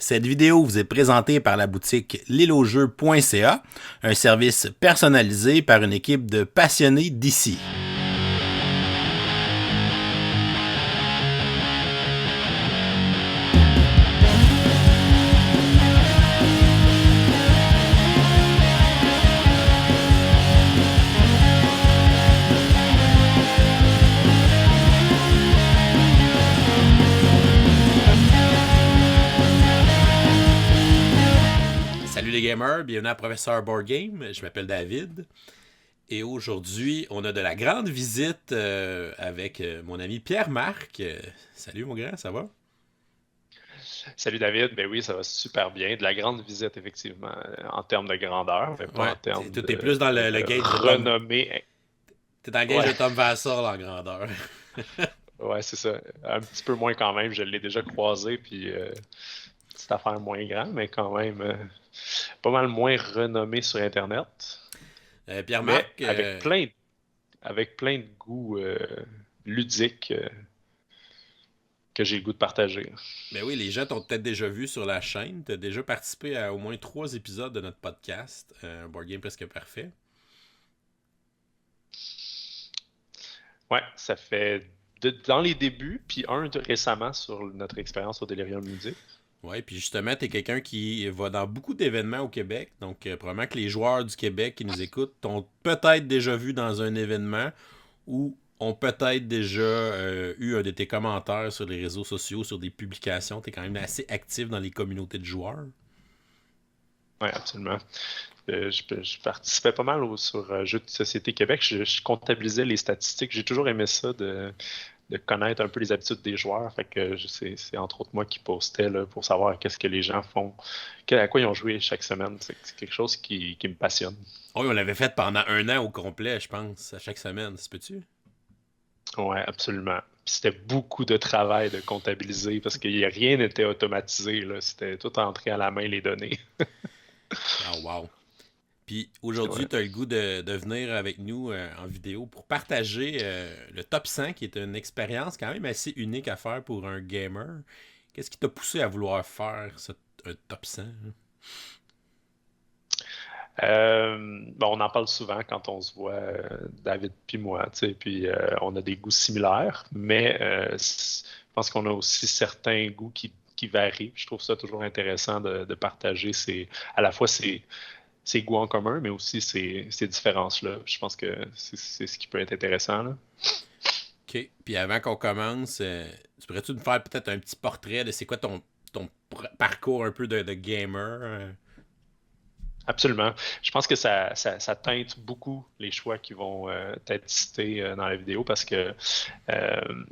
Cette vidéo vous est présentée par la boutique lilojeu.ca, un service personnalisé par une équipe de passionnés d'ici. Salut les gamers, bienvenue à Professeur Board Game, je m'appelle David et aujourd'hui on a de la grande visite avec mon ami Pierre-Marc. Salut mon grand, ça va? Salut David, ben oui, ça va super bien. De la grande visite, effectivement, en termes de grandeur, mais pas Ouais, en termes toi t'es plus dans le de gauge de Tom. renommée. T'es dans le gauge Ouais, de Tom Vassal en grandeur. ouais, c'est ça. Un petit peu moins quand même, je l'ai déjà croisé, puis petite affaire moins grande, mais quand même pas mal moins renommé sur Internet, mais Pierre-Marc, avec plein de goûts ludiques que j'ai le goût de partager. ben oui, les gens t'ont peut-être déjà vu sur la chaîne, t'as déjà participé à au moins 3 épisodes de notre podcast, un Board Game presque parfait. Ouais, ça fait dans les débuts, puis récemment sur notre expérience au Delirium Music. Ouais, puis justement, t'es quelqu'un qui va dans beaucoup d'événements au Québec, donc probablement que les joueurs du Québec qui nous écoutent t'ont peut-être déjà vu dans un événement ou ont peut-être déjà eu un de tes commentaires sur les réseaux sociaux, sur des publications. T'es quand même assez actif dans les communautés de joueurs. Oui, absolument. Je participais pas mal sur Jeux de société Québec. Je comptabilisais les statistiques. J'ai toujours aimé ça de connaître un peu les habitudes des joueurs. Fait que c'est entre autres moi qui postais là, pour savoir qu'est-ce que les gens font, à quoi ils ont joué chaque semaine. C'est quelque chose qui me passionne. Oh, oui, on l'avait fait pendant un an au complet, je pense, à chaque semaine. Ça peut-tu? Ouais, absolument. Puis c'était beaucoup de travail de comptabiliser parce que rien n'était automatisé, là. C'était tout entré à la main les données. Oh, wow. Puis aujourd'hui, Ouais. tu as le goût de venir avec nous en vidéo pour partager le top 100, qui est une expérience quand même assez unique à faire pour un gamer. Qu'est-ce qui t'a poussé à vouloir faire un top 100? Hein? Bon, on en parle souvent quand on se voit, David puis moi, tu sais, puis on a des goûts similaires, mais je pense qu'on a aussi certains goûts qui varient. Je trouve ça toujours intéressant de partager à la fois ces goûts en commun, mais aussi ces différences-là. Je pense que c'est ce qui peut être intéressant, là. OK. Puis avant qu'on commence, tu pourrais-tu nous faire peut-être un petit portrait de c'est quoi ton parcours un peu de gamer? Absolument. Je pense que ça teinte beaucoup les choix qui vont être cités dans la vidéo parce que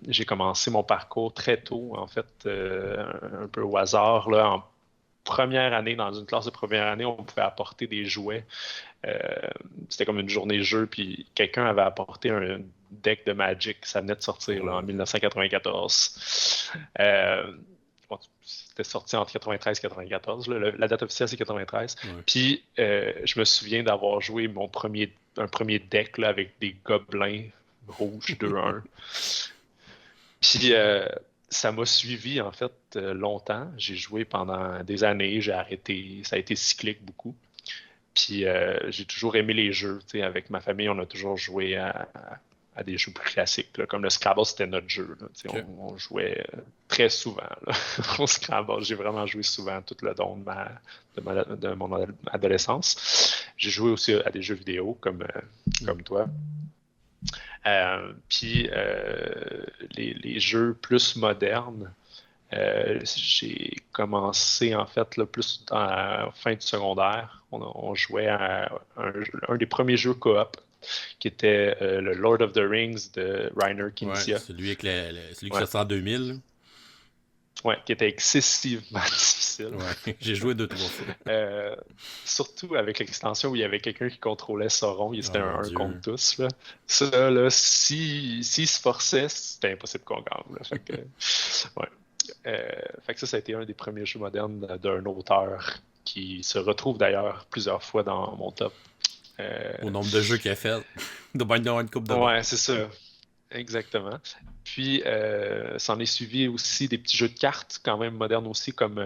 j'ai commencé mon parcours très tôt, en fait, un peu au hasard. Là, en première année, dans une classe de première année, on pouvait apporter des jouets. Euh, C'était comme une journée de jeu, puis quelqu'un avait apporté un deck de Magic. Ça venait de sortir là, en Oh. 1994. Bon, c'était sorti entre 93 et 94. Là. La date officielle, c'est 93. Ouais. Puis, je me souviens d'avoir joué un premier deck là, avec des gobelins rouges 2-1. Puis, ça m'a suivi, en fait, longtemps. J'ai joué pendant des années. J'ai arrêté. Ça a été cyclique beaucoup. Puis, j'ai toujours aimé les jeux. Tu sais, avec ma famille, on a toujours joué à des jeux plus classiques, là, comme le Scrabble, c'était notre jeu. Là, tu sais, OK. on jouait très souvent là, au Scrabble. J'ai vraiment joué souvent tout le long de mon adolescence. J'ai joué aussi à des jeux vidéo comme toi. Puis les jeux plus modernes, j'ai commencé en fait là, plus en fin du secondaire. On jouait à un des premiers jeux coop qui était le Lord of the Rings de Reiner Ouais, Knizia. celui avec celui qui Ouais. sortit en 2000. Ouais, qui était excessivement difficile. Ouais, j'ai joué 2 3 fois. Euh, Surtout avec l'extension où il y avait quelqu'un qui contrôlait Sauron, c'était Oh mon un contre Dieu. tous. Là. Ça, là, s'il se forçait, c'était impossible qu'on gagne. Là. Fait que, ouais. Fait que ça a été un des premiers jeux modernes d'un auteur qui se retrouve d'ailleurs plusieurs fois dans mon top. Euh, Au nombre de jeux qu'il a fait. Il doit bien y avoir une coupe de bon. ouais, c'est ça. Exactement. Puis, s'en est suivi aussi des petits jeux de cartes, quand même modernes aussi, comme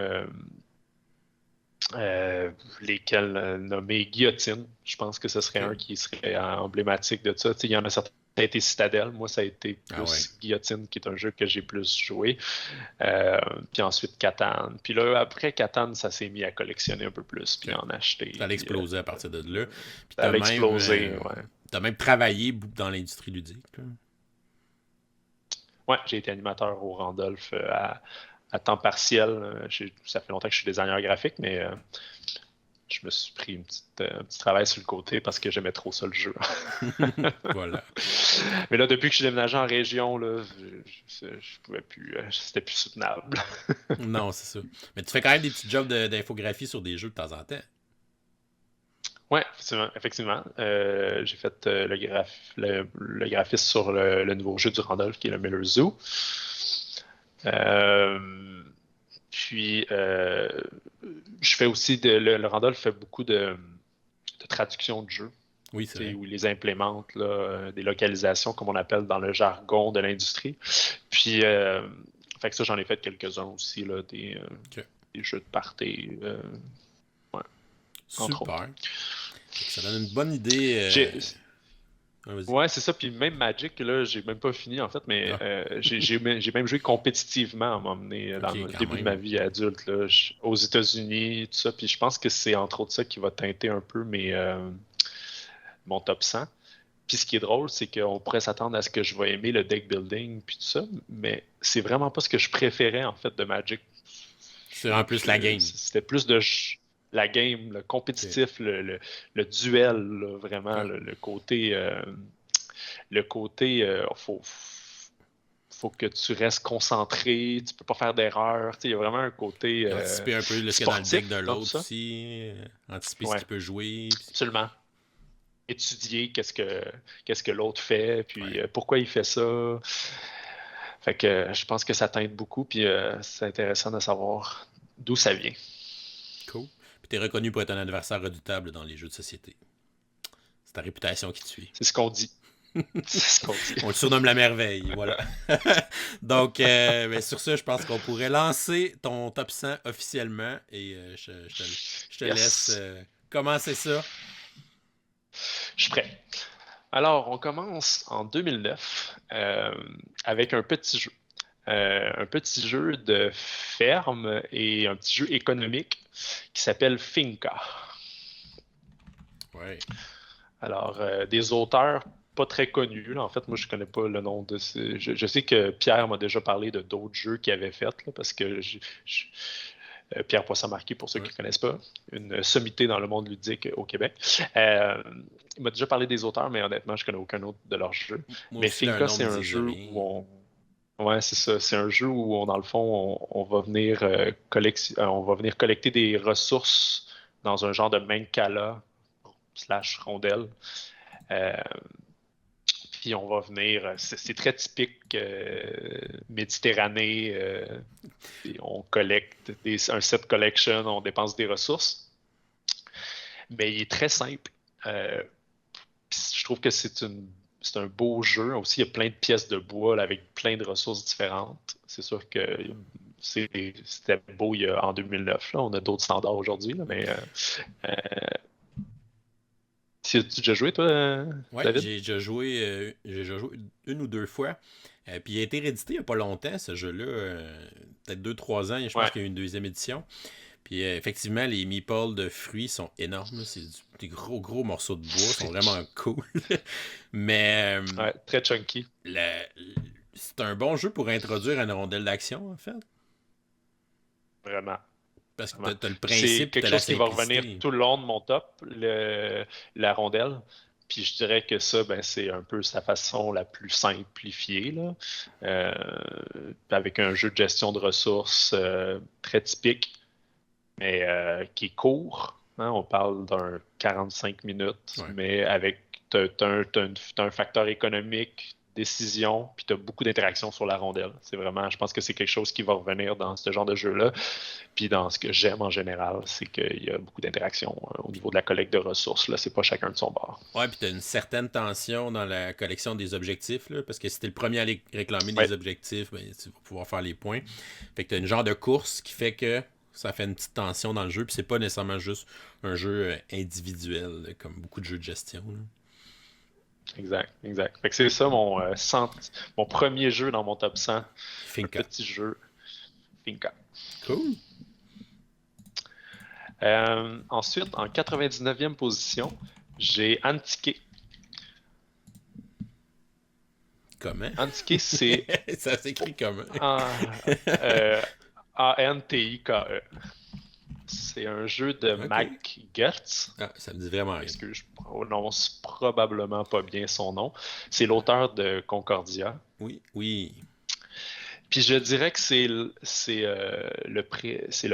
Lesquels nommer Guillotine. Je pense que ce serait un Ok. qui serait emblématique de ça. Tu sais, il y en a certains. Ça a été Citadel, moi ça a été Ah ouais. plus Guillotine, qui est un jeu que j'ai plus joué. Euh, Puis ensuite Catan. Puis là, après Catan, ça s'est mis à collectionner un peu plus, puis Ok. en Ça acheter. allait exploser à partir de là. Puis Ça allait exploser, ouais. t'as même travaillé dans l'industrie ludique. Là. Ouais, j'ai été animateur au Randolph à temps partiel. Ça fait longtemps que je suis designer graphique, mais je me suis pris un petit travail sur le côté parce que j'aimais trop ça le jeu. Voilà. Mais là, depuis que je suis déménagé en région, là, je pouvais plus, c'était plus soutenable. Non, c'est ça. Mais tu fais quand même des petits jobs d'infographie sur des jeux de temps en temps. Ouais, effectivement. J'ai fait le graphisme sur le nouveau jeu du Randolph qui est le Miller Zoo. Euh, puis, je fais aussi le Randolph fait beaucoup de traduction de jeux, Oui, c'est tu sais, vrai. où ils les implémentent, là, des localisations, comme on appelle dans le jargon de l'industrie. Puis, fait que ça, j'en ai fait quelques-uns aussi, là, Ok. des jeux de party, ouais, entre autres. Super. Fait que ça donne une bonne idée. J'ai, Vas-y. Ouais, c'est ça. Puis même Magic, là, j'ai même pas fini en fait, mais Ah, j'ai même joué compétitivement à m'emmener dans ok, le quand début de même. ma vie adulte, là, aux États-Unis, tout ça. Puis je pense que c'est entre autres ça qui va teinter un peu mon top 100. Puis ce qui est drôle, c'est qu'on pourrait s'attendre à ce que je vais aimer le deck building, puis tout ça, mais c'est vraiment pas ce que je préférais en fait de Magic. C'est en plus la game. C'était plus la game, le Ok. compétitif, le duel, là, vraiment, Ouais. le côté faut que tu restes concentré, tu peux pas faire d'erreur. Tu sais, il y a vraiment un côté Anticiper un peu ce qu'il y a dans le deck de sportif dans tout l'autre ça. aussi. Anticiper ce Ouais, qu'il peut jouer. absolument. Étudier qu'est-ce que l'autre fait, puis Ouais. pourquoi il fait ça. Fait que je pense que ça teinte beaucoup, puis c'est intéressant de savoir d'où ça vient. Cool. Puis t'es reconnu pour être un adversaire redoutable dans les jeux de société. C'est ta réputation qui te suit. C'est ce qu'on dit. C'est ce qu'on dit. On le surnomme la merveille, voilà. Donc, ben, sur ce, je pense qu'on pourrait lancer ton top 100 officiellement et je te laisse Yes. commencer ça. Je suis prêt. Alors, on commence en 2009 avec un petit jeu de ferme et un petit jeu économique qui s'appelle Finca. Ouais. Alors, des auteurs pas très connus, là. En fait, moi, je connais pas le nom de ces. Je sais que Pierre m'a déjà parlé de d'autres jeux qu'il avait fait, là, parce que Pierre Poisson-Marquis, pour ceux qui Ouais. ne connaissent pas, une sommité dans le monde ludique au Québec. Euh, il m'a déjà parlé des auteurs, mais honnêtement, je connais aucun autre de leurs jeux. Moi Mais aussi, leur Finca, nom c'est me un disait jeu rien. où Ouais, c'est ça. C'est un jeu où, dans le fond, on va venir on va venir collecter des ressources dans un genre de Mancala slash rondelle. Euh, Puis on va venir, c'est très typique Méditerranée. On collecte un set collection, on dépense des ressources. Mais il est très simple. Euh, je trouve que c'est un beau jeu. Aussi, il y a plein de pièces de bois là, avec plein de ressources différentes. C'est sûr que c'était beau en 2009. Là. On a d'autres standards aujourd'hui, là, mais euh, tu as déjà joué, toi, Ouais, David? j'ai déjà joué une ou deux fois. Puis il a été réédité il n'y a pas longtemps, ce jeu-là. Peut-être deux trois ans, je pense Ouais. qu'il y a eu une deuxième édition. Puis effectivement, les meeples de fruits sont énormes. C'est des gros, gros morceaux de bois. Ils sont vraiment cool. Mais Ouais, très chunky, la- c'est un bon jeu pour introduire une rondelle d'action, en fait. vraiment. Parce que Vraiment. t'as le Puis c'est principe et quelque t'as la chose qui va revenir simplicité. tout le long de mon top, la rondelle. Puis je dirais que ça, ben, c'est un peu sa façon la plus simplifiée, là. Euh, Avec un jeu de gestion de ressources très typique, mais qui est court. Hein. On parle d'un 45 minutes, Ouais. mais avec t'as un facteur économique, décision, puis tu as beaucoup d'interactions sur la rondelle. C'est vraiment, je pense que c'est quelque chose qui va revenir dans ce genre de jeu-là. Puis dans ce que j'aime en général, c'est qu'il y a beaucoup d'interactions au niveau de la collecte de ressources. Là, c'est pas chacun de son bord. Ouais, puis t'as une certaine tension dans la collection des objectifs, là, parce que si t'es le premier à aller réclamer Ouais, des objectifs, ben, tu vas pouvoir faire les points. Fait que t'as une genre de course qui fait que Ça fait une petite tension dans le jeu, puis c'est pas nécessairement juste un jeu individuel, là, comme beaucoup de jeux de gestion. Là. Exact, exact. Fait que c'est ça mon premier jeu dans mon top 100. Un Finca. petit jeu Finca. Cool. Ensuite, en 99e position, j'ai Antiqué. Comment? Antiqué, c'est Ça s'écrit comment? euh, Antike. C'est un jeu de Ok. Mac Gerdts. Ah, ça me dit vraiment rien. Excuse, je prononce probablement pas bien son nom. C'est l'auteur de Concordia. Oui, oui. Puis je dirais que c'est le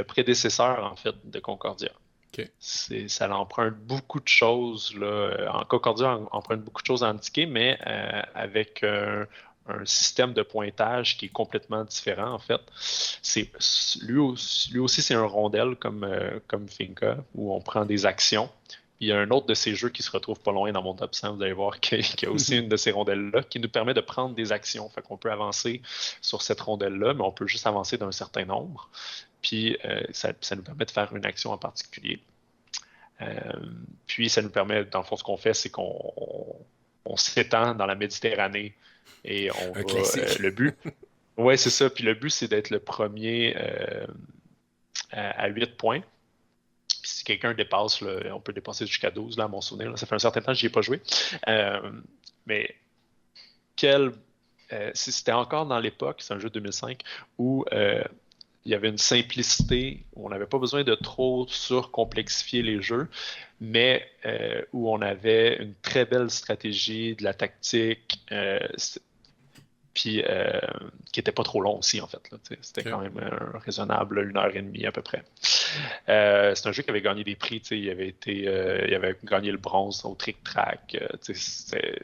prédécesseur, en fait, de Concordia. Ok. Ça emprunte beaucoup de choses, là. En Concordia emprunte beaucoup de choses à Antiqué, mais avec un système de pointage qui est complètement différent, en fait. C'est, lui aussi, c'est un rondel comme Finca, où on prend des actions. Il y a un autre de ces jeux qui se retrouve pas loin dans mon top 100, vous allez voir qu'il y a aussi une de ces rondelles-là qui nous permet de prendre des actions. Fait qu'on peut avancer sur cette rondelle-là, mais on peut juste avancer d'un certain nombre. Puis ça nous permet de faire une action en particulier. Euh, Puis ça nous permet, dans le fond, ce qu'on fait, c'est qu'on s'étend dans la Méditerranée et on Un va. classique. Le but, ouais, c'est ça. Puis le but, c'est d'être le premier à 8 points. Puis si quelqu'un dépasse, là, on peut dépasser jusqu'à 12, là, à mon souvenir. Là. Ça fait un certain temps que je n'y ai pas joué. Mais quel. Si c'était encore dans l'époque, c'est un jeu de 2005, où il y avait une simplicité, où on n'avait pas besoin de trop surcomplexifier les jeux, mais où on avait une très belle stratégie, de la tactique, puis qui était pas trop long aussi, en fait. Là, c'était Ok. quand même raisonnable, 1 heure et demie à peu près. C'est un jeu qui avait gagné des prix, il avait gagné le bronze au Trick Track, c'était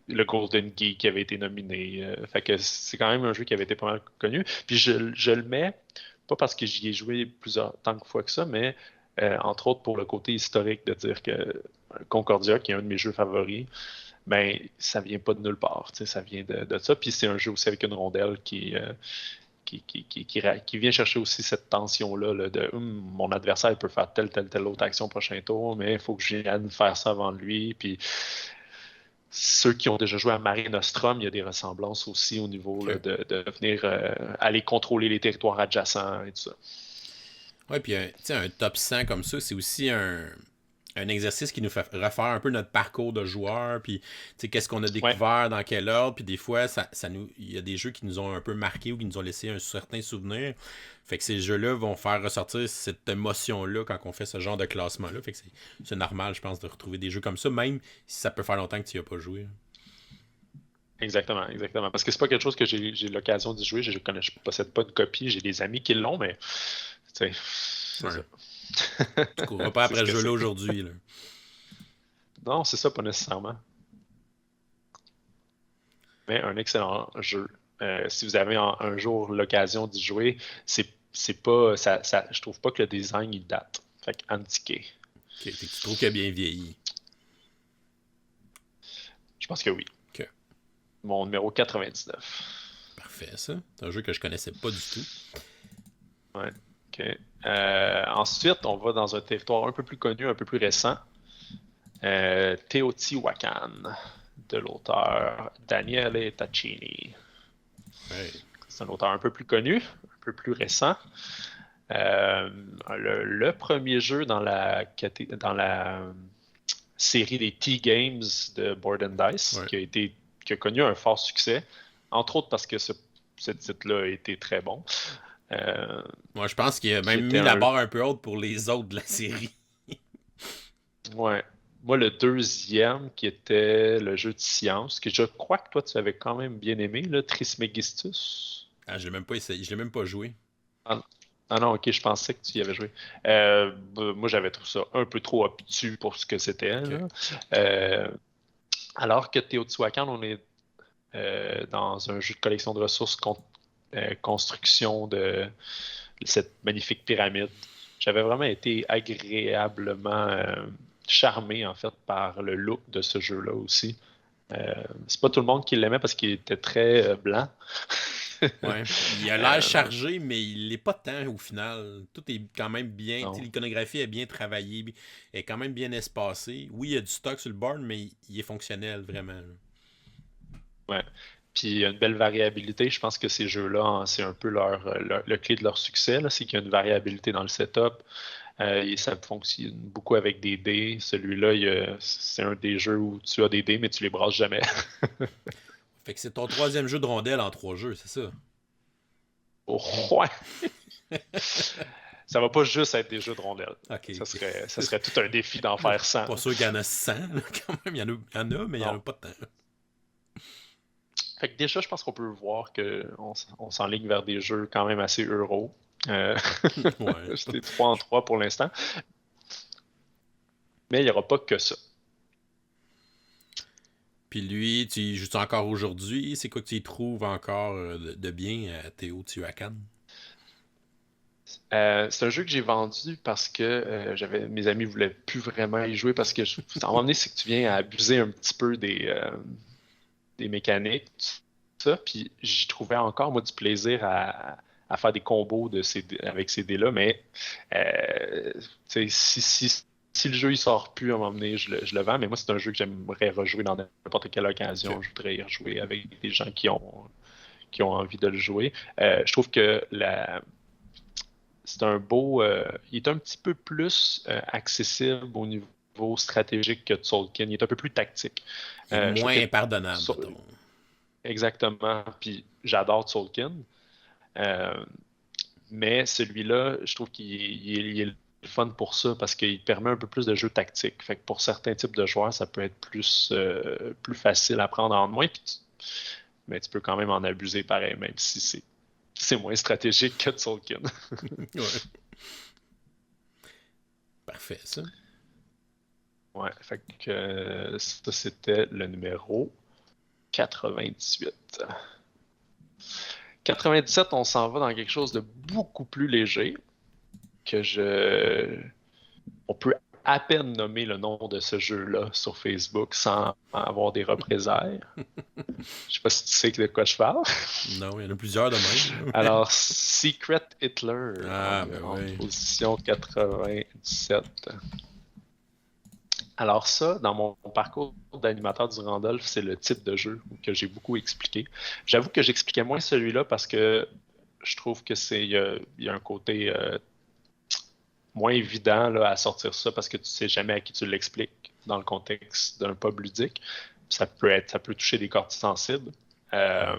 le Golden Geek qui avait été nominé. Fait que c'est quand même un jeu qui avait été pas mal connu. Puis je le mets, pas parce que j'y ai joué plusieurs tant de fois que ça, mais entre autres pour le côté historique de dire que Concordia, qui est un de mes jeux favoris, ben ça vient pas de nulle part, ça vient de ça. Puis c'est un jeu aussi avec une rondelle qui vient chercher aussi cette tension-là là, de mon adversaire peut faire telle autre action au prochain tour, mais il faut que je vienne faire ça avant lui. Puis ceux qui ont déjà joué à Mare Nostrum, il y a des ressemblances aussi au niveau là, Ok. de venir aller contrôler les territoires adjacents et tout ça. Ouais, puis un top 100 comme ça, c'est aussi un exercice qui nous fait refaire un peu notre parcours de joueur, puis qu'est-ce qu'on a Ouais, découvert, dans quel ordre, puis des fois, il y a des jeux qui nous ont un peu marqué ou qui nous ont laissé un certain souvenir. Fait que ces jeux-là vont faire ressortir cette émotion-là quand on fait ce genre de classement-là. Fait que c'est normal, je pense, de retrouver des jeux comme ça, même si ça peut faire longtemps que tu n'y as pas joué. exactement, exactement. Parce que c'est pas quelque chose que j'ai l'occasion d'y jouer. Je possède pas de copie. J'ai des amis qui l'ont, mais c'est Ouais. ça. Tu courras pas C'est ce après ce que jeu-là c'est. aujourd'hui. Là. Non, c'est ça, pas nécessairement. Mais un excellent jeu. Si vous avez un jour l'occasion d'y jouer, c'est pas. Je trouve pas que le design il date. Fait que Antiqué. Ok, fait que tu trouves qu'il a bien vieilli. Je pense que oui. Ok, Mon numéro 99. parfait ça. C'est un jeu que je connaissais pas du tout. Ouais. OK. Ensuite, on va dans un territoire un peu plus connu, un peu plus récent. Teotihuacan, de l'auteur Daniele Tacchini. Ouais. C'est un auteur un peu plus connu, un peu plus récent. Le premier jeu dans la série des T-Games de Board and Dice, Ouais. qui a connu un fort succès, entre autres parce que ce titre-là a été très bon. Moi, je pense qu'il a Qui même était mis la un. barre un peu haute pour les autres de la série. Ouais. Moi, le deuxième, qui était le jeu de science, que je crois que toi, tu avais quand même bien aimé, le Trismegistus. Ah, je l'ai même pas essayé, je l'ai même pas joué. Ah, ah non, ok, je pensais que tu y avais joué. Moi, j'avais trouvé ça un peu trop obtus pour ce que c'était. Ok. Là. Euh, alors que Teotihuacan, on est dans un jeu de collection de ressources, construction de cette magnifique pyramide. J'avais vraiment été agréablement charmé en fait par le look de ce jeu-là aussi. C'est pas tout le monde qui l'aimait parce qu'il était très blanc. Ouais. Il a l'air chargé, mais il l'est pas tant au final. Tout est quand même bien. Tu sais, Non. l'iconographie est bien travaillée, est quand même bien espacée. Oui, il y a du stock sur le board, mais il est fonctionnel vraiment, là. Ouais. Puis il y a une belle variabilité. Je pense que ces jeux-là, hein, c'est un peu le clé de leur succès, là, c'est qu'il y a une variabilité dans le setup. Et ça fonctionne beaucoup avec des dés. Celui-là, c'est un des jeux où tu as des dés, mais tu les brasses jamais. Fait que c'est ton troisième jeu de rondelle en 3 jeux, c'est ça? Oh, ouais. Ça va pas juste être des jeux de rondelles. Ok, ok. Ça serait tout un défi d'en faire 100. Pas sûr qu'il y en a 100, là, quand même. Il y en a, mais il y en a Non. pas tant. Fait que déjà, je pense qu'on peut voir qu'on s'enligne vers des jeux quand même assez euro. Ouais. C'était 3 en 3 pour l'instant. Mais il n'y aura pas que ça. Puis lui, tu y joues encore aujourd'hui? C'est quoi que tu y trouves encore de bien à Théo Tihuacan? C'est un jeu que j'ai vendu parce que mes amis voulaient plus vraiment y jouer parce que à un moment donné, c'est que tu viens à abuser un petit peu des mécaniques, tout ça. Puis j'y trouvais encore moi du plaisir à faire des combos avec ces dés-là, mais tu sais, si le jeu il sort plus à un moment donné, je le vends, mais moi c'est un jeu que j'aimerais rejouer dans n'importe quelle occasion. Ok. Je voudrais y rejouer avec des gens qui ont envie de le jouer. Je trouve que c'est un beau. Il est un petit peu plus accessible au niveau stratégique que Tzolk'in. Il est un peu plus tactique. Il est Je trouve moins que impardonnable, Tso- mettons. exactement. Puis j'adore Tzolk'in. Euh, mais celui-là, je trouve qu'il est le fun pour ça parce qu'il permet un peu plus de jeu tactique. Fait que pour certains types de joueurs, ça peut être plus facile à prendre en main. Mais tu peux quand même en abuser pareil, même si c'est moins stratégique que Tzolk'in. Ouais. Parfait, ça. Ouais, fait que ça c'était le numéro 98. 97, on s'en va dans quelque chose de beaucoup plus léger que on peut à peine nommer le nom de ce jeu-là sur Facebook sans avoir des représailles. Je sais pas si tu sais de quoi je parle. Non, il y en a plusieurs de même. Alors, Secret Hitler Ah, ben en oui. position 97. Alors ça, dans mon parcours d'animateur du Randolph, c'est le type de jeu que j'ai beaucoup expliqué. J'avoue que j'expliquais moins celui-là parce que je trouve que il y a un côté moins évident là, à sortir ça parce que tu sais jamais à qui tu l'expliques dans le contexte d'un pub ludique. Ça peut toucher des cordes sensibles. Euh,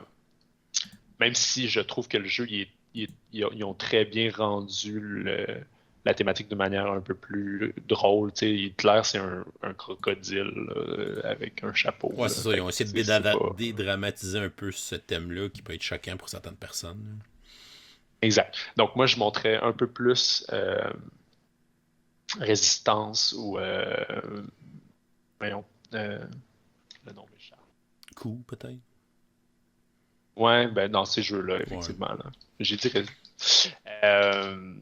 Même si je trouve que le jeu, ils ont très bien rendu la thématique de manière un peu plus drôle. Tu sais, Hitler, c'est un crocodile avec un chapeau. Ouais, Là. c'est ça. Ils ont essayé de C'est pas... dédramatiser un peu ce thème-là qui peut être choquant pour certaines personnes. Exact. Donc moi, je montrais un peu plus résistance ou voyons, le nom m'échappe. Cool, peut-être. Ouais, ben dans ces jeux-là, Ouais. effectivement. Là. J'ai dit euh,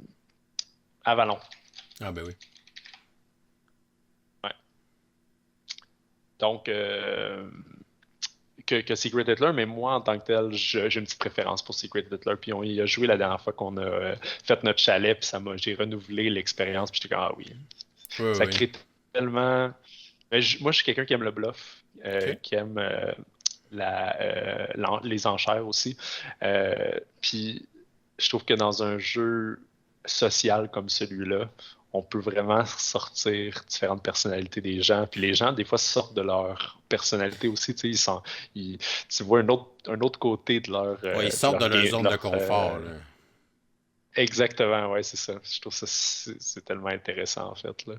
Avalon. Ah, ben oui. Ouais. Donc, que Secret Hitler, mais moi, en tant que tel, j'ai une petite préférence pour Secret Hitler. Puis on y a joué la dernière fois qu'on a fait notre chalet, puis j'ai renouvelé l'expérience, puis j'étais comme, ah oui. Oui, Ça oui. crée tellement... Mais moi, je suis quelqu'un qui aime le bluff, OK. qui aime les enchères aussi. Puis je trouve que dans un jeu social comme celui-là, on peut vraiment sortir différentes personnalités des gens. Puis les gens, des fois, sortent de leur personnalité aussi. Tu sais, tu vois un autre côté Ouais, ils sortent de leur zone de confort, là. exactement, ouais, c'est ça. Je trouve ça c'est tellement intéressant en fait là.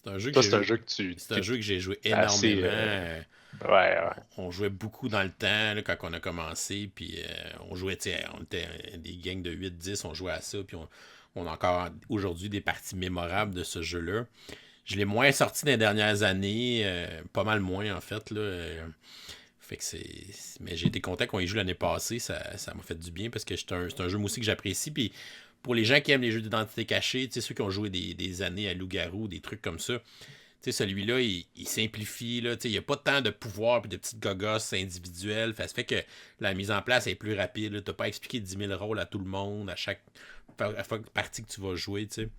C'est un jeu que Toi, j'ai c'est un joué. jeu que tu C'est un es jeu que j'ai joué assez énormément. ouais, ouais. On jouait beaucoup dans le temps là, quand on a commencé. Puis on jouait, tu sais, on était des gangs de 8-10, on jouait à ça. Puis on a encore aujourd'hui des parties mémorables de ce jeu-là. Je l'ai moins sorti dans les dernières années, pas mal moins en fait. Là, fait que mais j'ai été content qu'on y joue l'année passée, ça m'a fait du bien parce que c'est un jeu moi aussi que j'apprécie. Puis pour les gens qui aiment les jeux d'identité cachée, tu sais, ceux qui ont joué des années à Loup-Garou, des trucs comme ça, sais, celui-là, il simplifie, là, tu sais, il n'y a pas tant de pouvoir et de petites gogosses individuelles. Ça fait que la mise en place est plus rapide. Tu n'as pas à expliquer 10 000 rôles à tout le monde, à chaque partie que tu vas jouer, tu sais.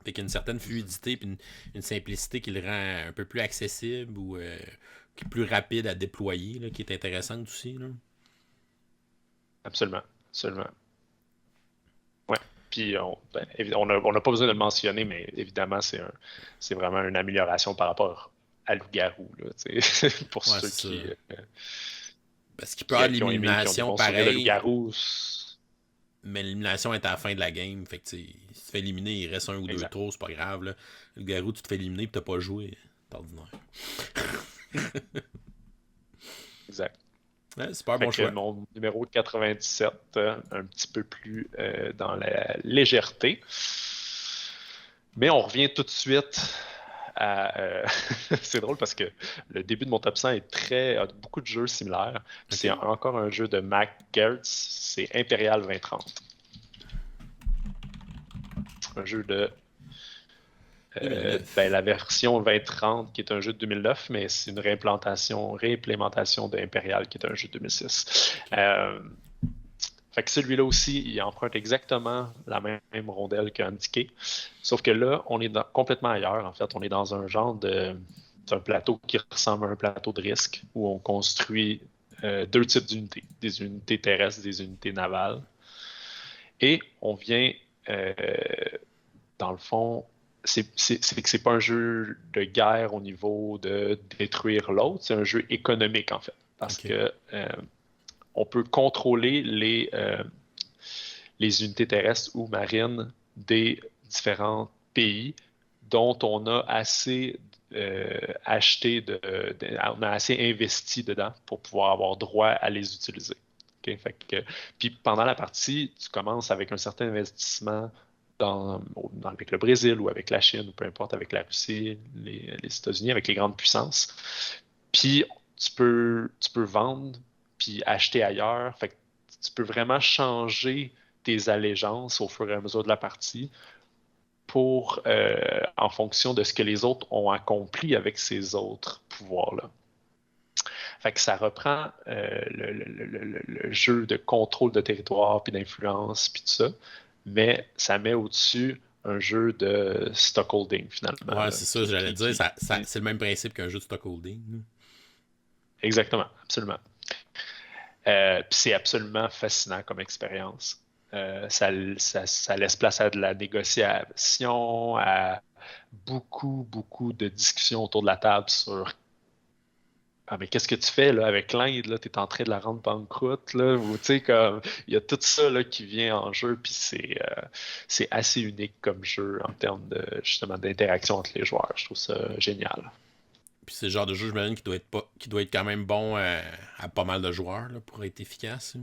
Fait qu'il y a une certaine fluidité et une simplicité qui le rend un peu plus accessible ou qui est plus rapide à déployer, là, qui est intéressante aussi, là. Absolument. Absolument. Ouais. Puis on n'a pas besoin de le mentionner, mais évidemment, c'est vraiment une amélioration par rapport à Loup-Garou, là, tu sais. Pour Ouais, ceux c'est ça. Parce qu'il peut y avoir qui ont aimé, qui ont des l'élimination bons souvenirs de pareil, Loup-Garou. mais l'élimination est à la fin de la game. Fait que tu sais, si tu te fais éliminer, il reste un ou deux Exact. tours, c'est pas grave, là. Le garou, tu te fais éliminer et t'as pas joué. C'est ordinaire. Exact. Ouais, super Fait bon que choix. mon numéro 97, un petit peu plus dans la légèreté. Mais on revient tout de suite à. C'est drôle parce que le début de mon top 100 a beaucoup de jeux similaires. Puis c'est Ok. encore un jeu de Mac Gertz, c'est Imperial 2030. Un jeu de 2009. la version 2030 qui est un jeu de 2009, mais c'est une réimplémentation de Imperial qui est un jeu de 2006. Ok. Fait que celui-là aussi, il emprunte exactement la même rondelle qu'Antiqué. Sauf que là, on est complètement ailleurs. En fait, on est dans un genre d'un plateau qui ressemble à un plateau de risque où on construit deux types d'unités, des unités terrestres, des unités navales. Et on vient, euh, dans le fond, c'est pas un jeu de guerre au niveau de détruire l'autre, c'est un jeu économique en fait. Parce Ok. que on peut contrôler les unités terrestres ou marines des différents pays dont on a assez acheté, on a assez investi dedans pour pouvoir avoir droit à les utiliser. Okay? Puis pendant la partie, tu commences avec un certain investissement avec le Brésil ou avec la Chine ou peu importe, avec la Russie, les États-Unis, avec les grandes puissances. Puis tu peux vendre puis acheter ailleurs. Fait que tu peux vraiment changer tes allégeances au fur et à mesure de la partie en fonction de ce que les autres ont accompli avec ces autres pouvoirs-là. Fait que ça reprend le jeu de contrôle de territoire puis d'influence puis tout ça, mais ça met au-dessus un jeu de stockholding finalement. Ouais, Là, c'est ça, j'allais dire. qui- C'est le même principe qu'un jeu de stockholding, là. Exactement, absolument. Puis c'est absolument fascinant comme expérience. Ça laisse place à de la négociation, à beaucoup, beaucoup de discussions autour de la table sur mais qu'est-ce que tu fais là, avec l'Inde? Tu es en train de la rendre banqueroute, là, ou tu sais, comme il y a tout ça là, qui vient en jeu, puis c'est assez unique comme jeu en termes de justement d'interaction entre les joueurs. Je trouve ça génial. Puis c'est le genre de jeu, j'imagine, qui doit être quand même bon à pas mal de joueurs là, pour être efficace, là.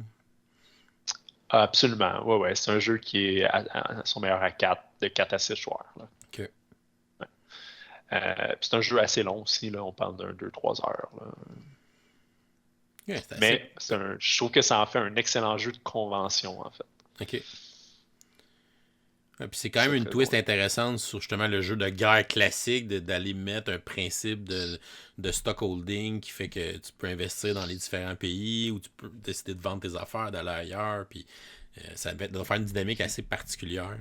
Absolument, ouais, ouais. C'est un jeu qui est à son meilleur à 4, de 4 à 6 joueurs. Là. Ok. Puis c'est un jeu assez long aussi, là. On parle d'un 2-3 heures. Là. Ouais, c'est assez. Mais je trouve que ça en fait un excellent jeu de convention, en fait. Ok. Ouais, puis c'est quand même C'est une très twist drôle. intéressante sur justement le jeu de guerre classique, d'aller mettre un principe de stockholding qui fait que tu peux investir dans les différents pays ou tu peux décider de vendre tes affaires, d'aller ailleurs. Puis ça doit faire une dynamique assez particulière.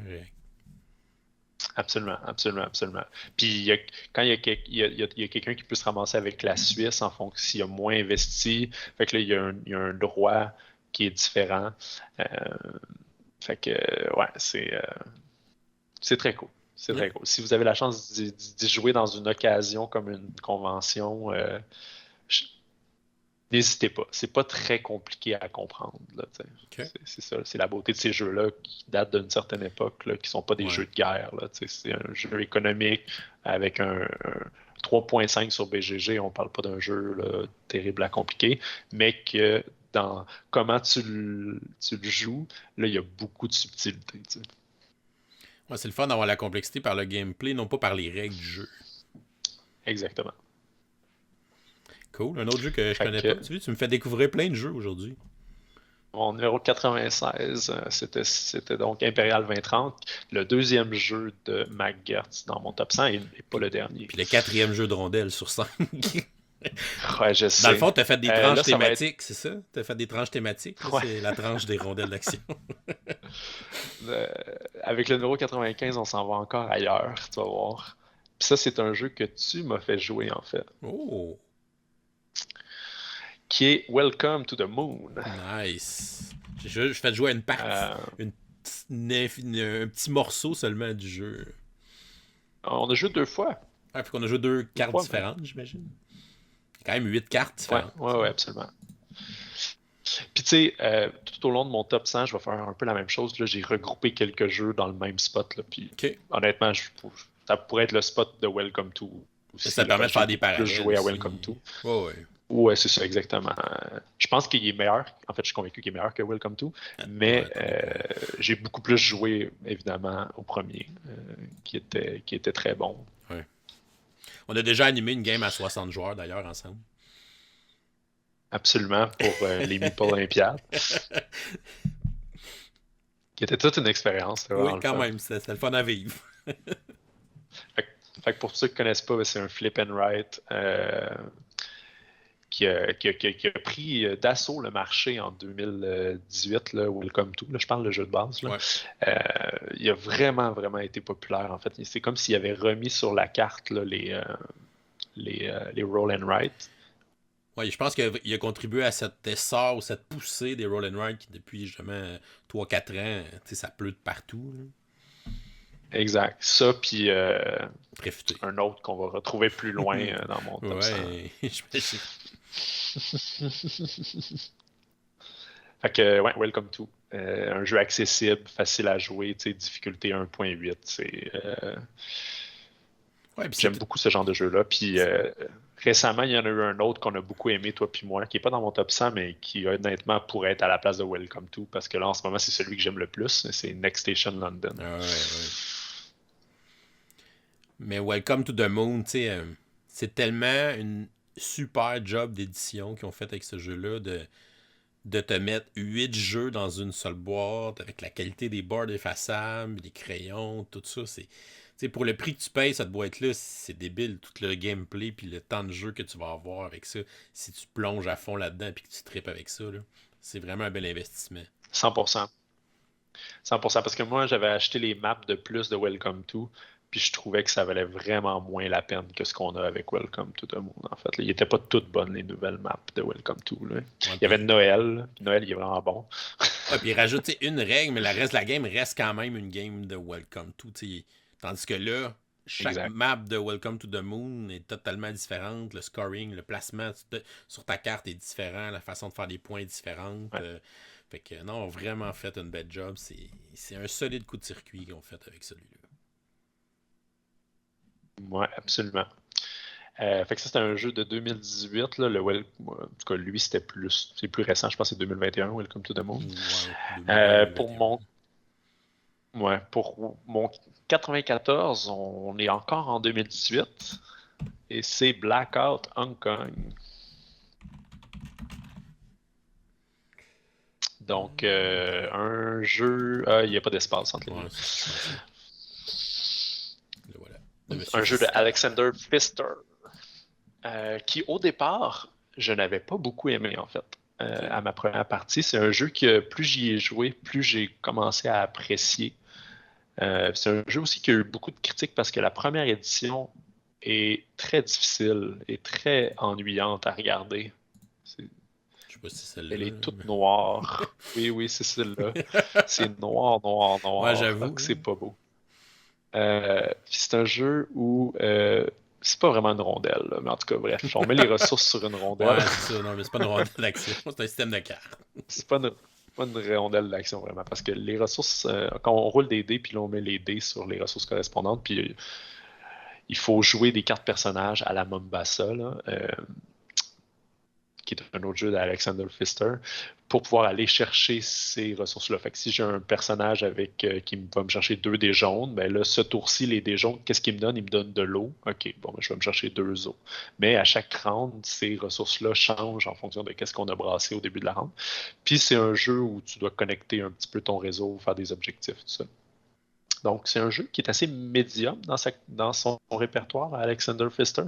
Absolument, absolument, absolument. Puis quand il y a quelqu'un qui peut se ramasser avec la Suisse en fonction s'il a moins investi, fait que là, il y a un droit qui est différent. Euh, fait que, ouais, c'est très cool. C'est Ouais. très cool. Si vous avez la chance d'y jouer dans une occasion comme une convention, je- n'hésitez pas. C'est pas très compliqué à comprendre. Là, tu sais. Ok. C'est ça. C'est la beauté de ces jeux-là qui datent d'une certaine époque, là, qui sont pas des Ouais. jeux de guerre. Là, tu sais. C'est un jeu économique avec un 3.5 sur BGG. On parle pas d'un jeu là, terrible à compliquer, mais que dans comment tu le joues, là, il y a beaucoup de subtilité. Tu sais. Ouais, c'est le fun d'avoir la complexité par le gameplay, non pas par les règles du jeu. Exactement. Cool. Un autre jeu que je Fait connais pas. que, Tu me fais découvrir plein de jeux aujourd'hui. Mon numéro 96, c'était donc Imperial 2030, le deuxième jeu de McGurts dans mon top 100 et pas le dernier. Puis le quatrième jeu de rondelle sur 5. Ouais, je Dans le sais. fond, t'as fait des tranches Là, ça va être. thématiques, c'est ça? T'as fait des tranches thématiques, là, Ouais. c'est la tranche des rondelles d'action. Euh, Avec le numéro 95, on s'en va encore ailleurs, tu vas voir. Puis ça, c'est un jeu que tu m'as fait jouer, en fait, Oh, qui est Welcome to the Moon. nice. Je fais jouer à une partie, Euh, un petit morceau seulement du jeu. on a joué 2 fois. Ah, puis qu'on a joué 2 cartes 3 même. différentes, j'imagine. Il y a quand même 8 cartes Ouais, différentes. ouais, absolument. Puis tu sais, tout au long de mon top 100, je vais faire un peu la même chose. Là, j'ai regroupé quelques jeux dans le même spot. Là, puis Ok. honnêtement, ça pourrait être le spot de Welcome to aussi. Ça Là, permet de parce que faire j'ai des plus parallèles joué à aussi. Welcome to. Ouais, ouais. Ouais, c'est ça, exactement. Je pense qu'il est meilleur. En fait, je suis convaincu qu'il est meilleur que Welcome to. Mais Ouais, j'ai beaucoup plus joué, évidemment, au premier, qui était très bon. ouais. On a déjà animé une game à 60 joueurs d'ailleurs ensemble. Absolument, pour les Meeple Olympiades. Qui était toute une expérience. C'était Oui, vraiment le quand fun. même, c'est le fun à vivre. Fait que pour ceux qui ne connaissent pas, ben, c'est un flip and write qui a pris d'assaut le marché en 2018, là, Welcome to, là, je parle de jeu de base. Là. Ouais. Il a vraiment, vraiment été populaire. En fait, c'est comme s'il avait remis sur la carte là, les roll and write. Ouais, je pense qu'il a contribué à cet essor ou cette poussée des roll and ride qui, depuis justement 3-4 ans, ça pleut de partout. Là. Exact. Ça, puis Préfuté. un autre qu'on va retrouver plus loin dans mon top 100. Ouais, j'imagine. Fait que, ouais, Welcome to. Un jeu accessible, facile à jouer, difficulté 1.8. Ouais, puis J'aime beaucoup ce genre de jeu-là. Puis récemment, il y en a eu un autre qu'on a beaucoup aimé, toi puis moi, qui n'est pas dans mon top 100, mais qui honnêtement pourrait être à la place de Welcome to, parce que là, en ce moment, c'est celui que j'aime le plus. C'est Next Station London. Ouais. Mais Welcome to the Moon, c'est tellement une super job d'édition qu'ils ont fait avec ce jeu-là de te mettre 8 jeux dans une seule boîte avec la qualité des bords effaçables, des crayons, tout ça. Pour le prix que tu payes cette boîte-là, c'est débile. Tout le gameplay puis le temps de jeu que tu vas avoir avec ça, si tu plonges à fond là-dedans et que tu tripes avec ça, là, c'est vraiment un bel investissement. 100%. 100%. Parce que moi, j'avais acheté les maps de plus de Welcome to, puis je trouvais que ça valait vraiment moins la peine que ce qu'on a avec Welcome to the Moon, en fait. Là, il n'était pas toutes bonnes, les nouvelles maps de Welcome to. Là. Ouais, Il y avait Noël, puis Noël, il est vraiment bon. ouais, puis rajoute une règle, mais le reste de la game reste quand même une game de Welcome to. Tandis que là, chaque Exact. map de Welcome to the Moon est totalement différente. Le scoring, le placement sur ta carte est différent. La façon de faire des points est différente. Ouais. Fait que non, on a vraiment fait une belle job. C'est un solide coup de circuit qu'on fait avec celui-là. Ouais, absolument. Fait que ça, c'était un jeu de 2018. Là, en tout cas, lui, c'est plus récent. Je pense que c'est 2021, Welcome to the Moon. Ouais, Pour mon 94, on est encore en 2018 et c'est Blackout Hong Kong. Donc, un jeu. Il n'y a pas d'espace entre les deux. Voilà. Un jeu de Alexander Pfister. Qui, au départ, je n'avais pas beaucoup aimé, en fait, à ma première partie. C'est un jeu que plus j'y ai joué, plus j'ai commencé à apprécier. C'est un jeu aussi qui a eu beaucoup de critiques parce que la première édition est très difficile et très ennuyante à regarder. Je sais pas si c'est celle-là. Elle est toute noire. Oui, c'est celle-là. C'est noir. Ouais, j'avoue. C'est pas beau. C'est un jeu où c'est pas vraiment une rondelle, là, mais en tout cas, bref, on met les ressources sur une rondelle. Ouais, c'est ça. Non, mais c'est pas une rondelle d'action. C'est un système de cartes. C'est pas une rondelle d'action, vraiment, parce que les ressources, quand on roule des dés, puis là, on met les dés sur les ressources correspondantes, puis il faut jouer des cartes personnages à la Mombasa, là, qui est un autre jeu d'Alexander Pfister, pour pouvoir aller chercher ces ressources-là. Fait que si j'ai un personnage qui va me chercher 2 dés jaunes, ben là, ce tour-ci, les dés jaunes, qu'est-ce qu'il me donne? Il me donne de l'eau. OK, bon, ben, je vais me chercher 2 eaux. Mais à chaque round, ces ressources-là changent en fonction de qu'est-ce qu'on a brassé au début de la round. Puis c'est un jeu où tu dois connecter un petit peu ton réseau, faire des objectifs, tout ça. Donc, c'est un jeu qui est assez médium dans son répertoire à Alexander Pfister,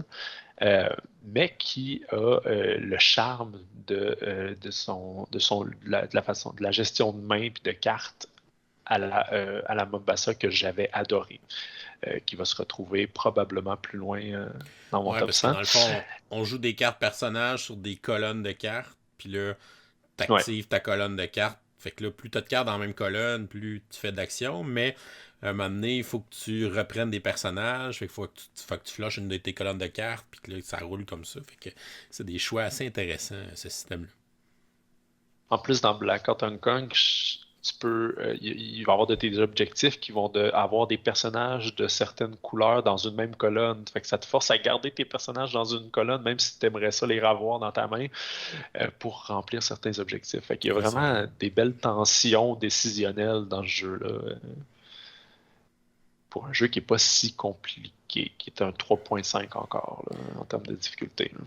mais qui a le charme de la gestion de main et de cartes à la Mombasa que j'avais adoré, qui va se retrouver probablement plus loin dans mon Ouais, top parce que 100. dans le fond, on joue des cartes personnages sur des colonnes de cartes, puis là, Ouais, t'actives ta colonne de cartes. Fait que là, plus t'as de cartes dans la même colonne, plus tu fais d'actions, mais à un moment donné, il faut que tu reprennes des personnages, fait qu'il faut que tu flushes une de tes colonnes de cartes, puis que là, ça roule comme ça. Fait que c'est des choix assez intéressants, ce système-là. en plus, dans Blackout Hong Kong, tu peux, il va y avoir de tes objectifs qui vont avoir des personnages de certaines couleurs dans une même colonne. Fait que ça te force à garder tes personnages dans une colonne, même si tu aimerais ça les revoir dans ta main, pour remplir certains objectifs. Fait qu'il y a Ouais, c'est vraiment vrai. des belles tensions décisionnelles dans ce jeu-là. Pour un jeu qui n'est pas si compliqué, qui est un 3.5 encore, là, en termes de difficulté. Là.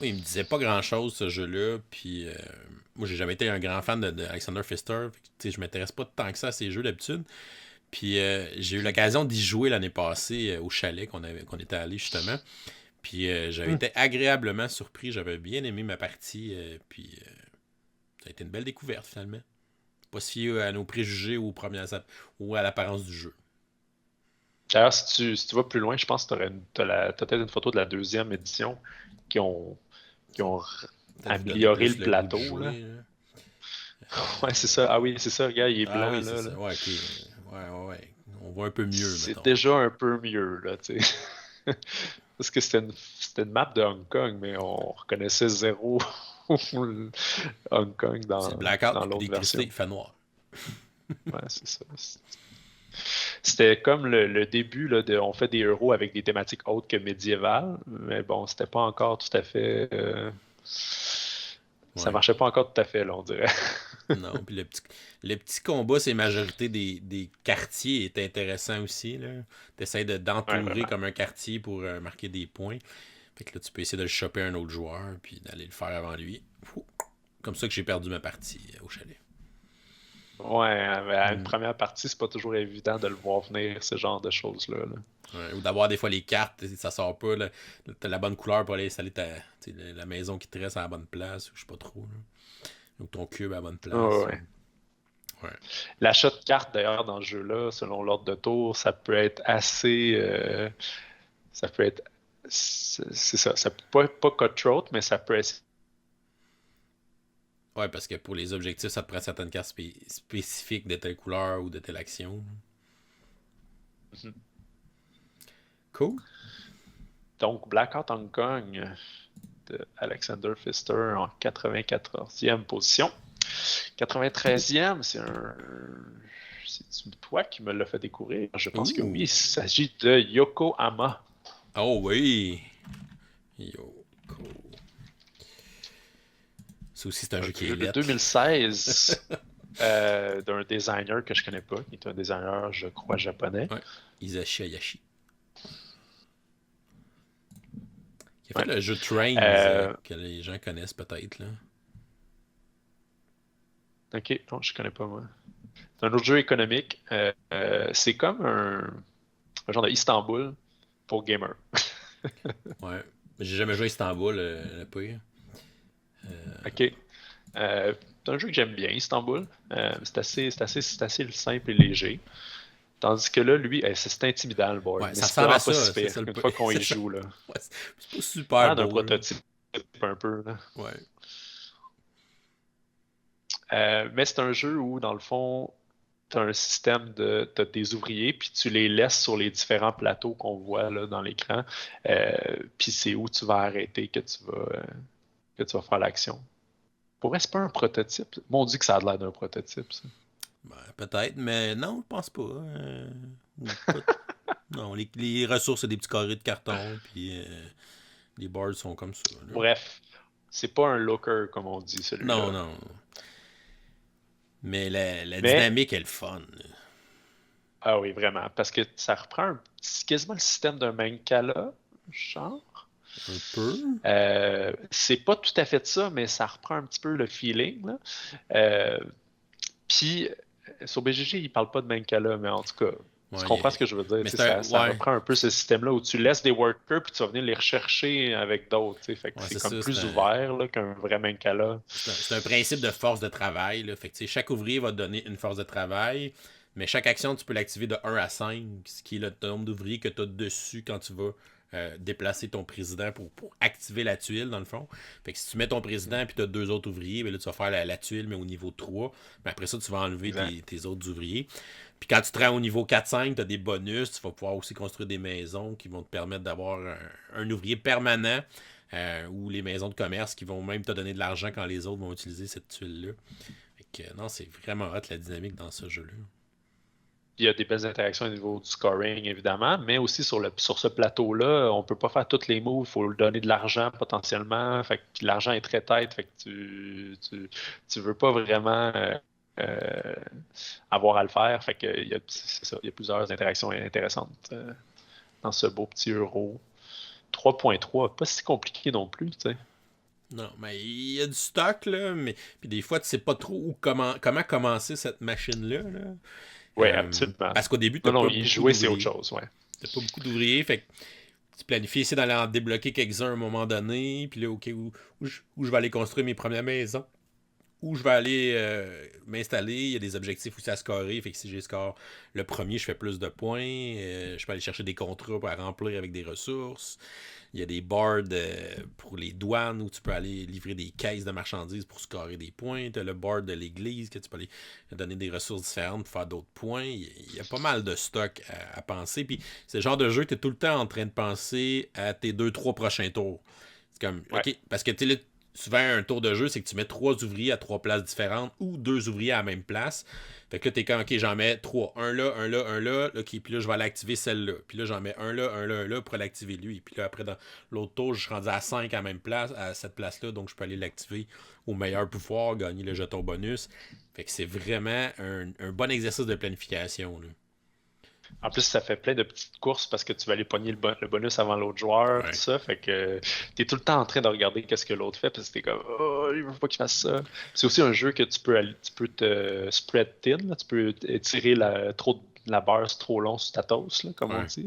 Oui, il me disait pas grand-chose, ce jeu-là, puis moi, j'ai jamais été un grand fan de Alexander Pfister. Fait que, tu sais, je m'intéresse pas tant que ça à ces jeux d'habitude. Puis j'ai eu l'occasion d'y jouer l'année passée au chalet qu'on était allé justement. Puis j'avais été agréablement surpris. J'avais bien aimé ma partie. Puis ça a été une belle découverte finalement. Pas se fier à nos préjugés ou à l'apparence du jeu. D'ailleurs, si tu vas plus loin, je pense que tu as peut-être une photo de la 2e édition qui ont, qui ont Peut-être vous donner amélioré plus le le goût de plateau. Là. jouer. Là. Ouais, c'est ça. Ah oui, c'est ça, regarde, il est Ah blanc oui, c'est là. ça. Là. Ouais, ok. Ouais. On voit un peu mieux, C'est mettons. déjà un peu mieux, là, tu sais. Parce que c'était une map de Hong Kong, mais on reconnaissait zéro Hong Kong C'est blackout, il dans n'y a plus l'autre d'électricité, version. il fait noir. Ouais, c'est ça. C'était comme le début là, on fait des euros avec des thématiques autres que médiévales, mais bon, c'était pas encore tout à fait. Ça Ouais. marchait pas encore tout à fait, là, on dirait. Non, puis le petit combat, c'est majorité des quartiers est intéressant aussi. Tu Ouais, d'entourer vraiment. comme un quartier pour marquer des points. Fait que là, tu peux essayer de le choper un autre joueur, puis d'aller le faire avant lui. Fou. Comme ça que j'ai perdu ma partie au chalet. Ouais, mais à une Mm. première partie, c'est pas toujours évident de le voir venir, ce genre de choses-là. Là. Ouais, ou d'avoir des fois les cartes, ça sort pas. T'as la bonne couleur pour aller installer la maison qui te reste à la bonne place, ou je sais pas trop. Là. Ou ton cube à la bonne place. Ouais. Ouais. L'achat de cartes, d'ailleurs, dans ce jeu-là, selon l'ordre de tour, ça peut être assez. Ça peut être. C'est ça. Ça peut pas cutthroat, mais ça peut être. Ouais, parce que pour les objectifs, ça te prend certaines cartes spécifiques de telle couleur ou de telle action. Cool. Donc, Blackout Hong Kong de Alexander Pfister en 94e position. 93e, c'est toi qui me l'as fait découvrir. Je pense que oui, Ouh. il s'agit de Yokohama. Oh oui. Yo, cool. Ça aussi, c'est un Un jeu qui est jeu de lettre. 2016 d'un designer que je connais pas, qui est un designer, je crois, japonais. Ouais. Isashi Hayashi. Qui a fait Ouais. le jeu Trains, Euh, que les gens connaissent peut-être. Là. ok, non, je connais pas moi. C'est un autre jeu économique. C'est comme un genre de Istanbul pour gamer. Ouais. J'ai jamais joué à Istanbul, le pire. Ok. C'est un jeu que j'aime bien, Istanbul. C'est assez simple et léger. Tandis que là, lui, c'est intimidant le board, Ouais, mais ça c'est ressemble à vraiment pas ça. si C'est pire ça le une pire. fois qu'on y C'est ça. joue. Là. Ouais, c'est pas Ah, super d'un beau. Là. prototype un peu. Là. Ouais. Mais c'est un jeu où, dans le fond, tu as un système t'as des ouvriers, puis tu les laisses sur les différents plateaux qu'on voit là, dans l'écran. Puis c'est où tu vas arrêter que tu vas faire l'action. Pour vrai, c'est pas un prototype. Mon Dieu que ça a l'air d'un prototype, ça. Ben, peut-être, mais non, je pense pas. Ou pas- Non, les ressources, c'est des petits carrés de carton, puis les boards sont comme ça. Là. Bref, c'est pas un looker, comme on dit, Non, celui-là. non. Mais la Mais, dynamique est le fun. ah oui, vraiment, parce que ça reprend quasiment le système d'un Mancala, genre. Un peu. C'est pas tout à fait ça, mais ça reprend un petit peu le feeling, là. Euh, Puis, sur BGG, ils parlent pas de Mancala, mais en tout cas, tu Ouais, comprends ce que je veux dire. mais Tu sais, c'est un. ça Ouais. reprend un peu ce système-là où tu laisses des workers puis tu vas venir les rechercher avec d'autres. Tu sais. Fait que Ouais, c'est c'est comme ça. plus ouvert là, qu'un vrai Mancala. C'est un principe de force de travail. Là. Fait que, tu sais, chaque ouvrier va te donner une force de travail, mais chaque action, tu peux l'activer de 1 à 5, ce qui est le nombre d'ouvriers que tu as dessus quand tu vas déplacer ton président pour activer la tuile, dans le fond. Fait que si tu mets ton président et tu as 2 autres ouvriers, ben là, tu vas faire la tuile, mais au niveau 3. Mais après ça, tu vas enlever Exact. tes autres ouvriers. Puis quand tu te rends au niveau 4-5, tu as des bonus. Tu vas pouvoir aussi construire des maisons qui vont te permettre d'avoir un ouvrier permanent ou les maisons de commerce qui vont même te donner de l'argent quand les autres vont utiliser cette tuile-là. Fait que non, c'est vraiment hot la dynamique dans ce jeu-là. Il y a des belles interactions au niveau du scoring, évidemment, mais aussi sur ce plateau-là, on peut pas faire toutes les moves. Il faut lui donner de l'argent potentiellement. Fait que l'argent est très tête. Fait que tu veux pas vraiment euh, avoir à le faire. Fait que c'est ça, il y a plusieurs interactions intéressantes dans ce beau petit euro. 3.3, pas si compliqué non plus, tu sais. Non, mais il y a du stock, là, mais puis des fois, tu sais pas trop comment commencer cette machine-là. Là. Oui, absolument. Parce qu'au début, Non, t'as non, pas y beaucoup jouer, c'est autre d'ouvriers. chose, ouais. T'as pas beaucoup d'ouvriers, fait que tu planifies essayer d'aller en débloquer quelques-uns à un moment donné, puis là, OK, où je vais aller construire mes premières maisons. Où je vais aller m'installer. Il y a des objectifs aussi à scorer. Fait que si j'ai score le premier, je fais plus de points. Je peux aller chercher des contrats pour remplir avec des ressources. Il y a des boards pour les douanes où tu peux aller livrer des caisses de marchandises pour scorer des points. Tu as le board de l'église que tu peux aller donner des ressources différentes pour faire d'autres points. Il y a pas mal de stock à penser. Puis c'est le genre de jeu que tu es tout le temps en train de penser à tes 2-3 prochains tours. C'est comme, Ouais. OK, parce que tu sais, souvent, un tour de jeu, c'est que tu mets 3 ouvriers à 3 places différentes ou 2 ouvriers à la même place. Fait que là, t'es comme, OK, j'en mets 3. Un là, un là, un là. OK, puis là, je vais aller activer celle-là. Puis là, j'en mets un là, un là, un là pour l'activer lui. Puis là, après, dans l'autre tour, je suis rendu à 5 à la même place, à cette place-là. Donc, je peux aller l'activer au meilleur pouvoir, gagner le jeton bonus. Fait que c'est vraiment un bon exercice de planification. Là. En plus, ça fait plein de petites courses parce que tu vas aller pogner le bonus avant l'autre joueur, tout Ouais. ça. Fait que t'es tout le temps en train de regarder qu'est-ce que l'autre fait parce que t'es comme, oh, il veut pas qu'il fasse ça. C'est aussi un jeu que tu peux te spread thin, là. Tu peux étirer la barre trop long sur ta toast, là, comme on Ouais. dit.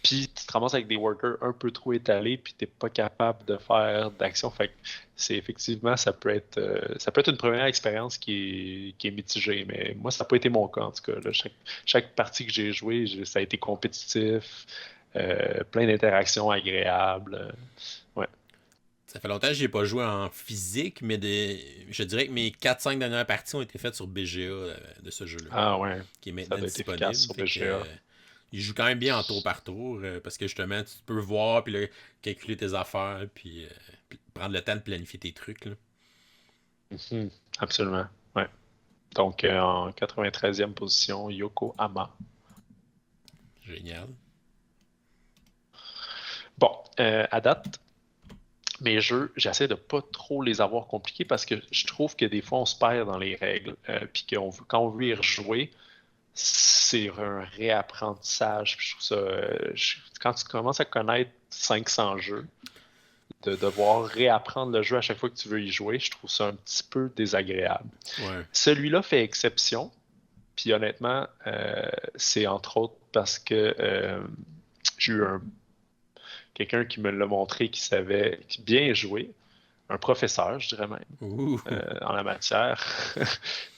Puis tu te ramasses avec des workers un peu trop étalés, puis t'es pas capable de faire d'action. Fait que c'est effectivement, ça peut être une première expérience qui est mitigée, mais moi, ça n'a pas été mon cas en tout cas. Là. Chaque partie que j'ai jouée, ça a été compétitif, plein d'interactions agréables. Ouais. Ça fait longtemps que j'ai pas joué en physique, mais je dirais que mes 4-5 dernières parties ont été faites sur BGA de ce jeu-là, Ah ouais, qui est ça maintenant doit être efficace disponible. sur Fait que, BGA. il joue quand même bien en tour par tour, parce que justement, tu peux voir, puis là, calculer tes affaires, puis prendre le temps de planifier tes trucs. Là. Mhm. Absolument. Ouais. Donc en 93e position, Yokohama. Génial. Bon, à date, mes jeux, j'essaie de pas trop les avoir compliqués parce que je trouve que des fois on se perd dans les règles. Puis quand on veut y rejouer, c'est un réapprentissage. Puis je trouve ça, quand tu commences à connaître 500 jeux, de devoir réapprendre le jeu à chaque fois que tu veux y jouer, je trouve ça un petit peu désagréable. Ouais. Celui-là fait exception. Puis honnêtement, c'est entre autres parce que j'ai eu quelqu'un qui me l'a montré qui savait bien jouer, un professeur, je dirais même, Ouh. en la matière.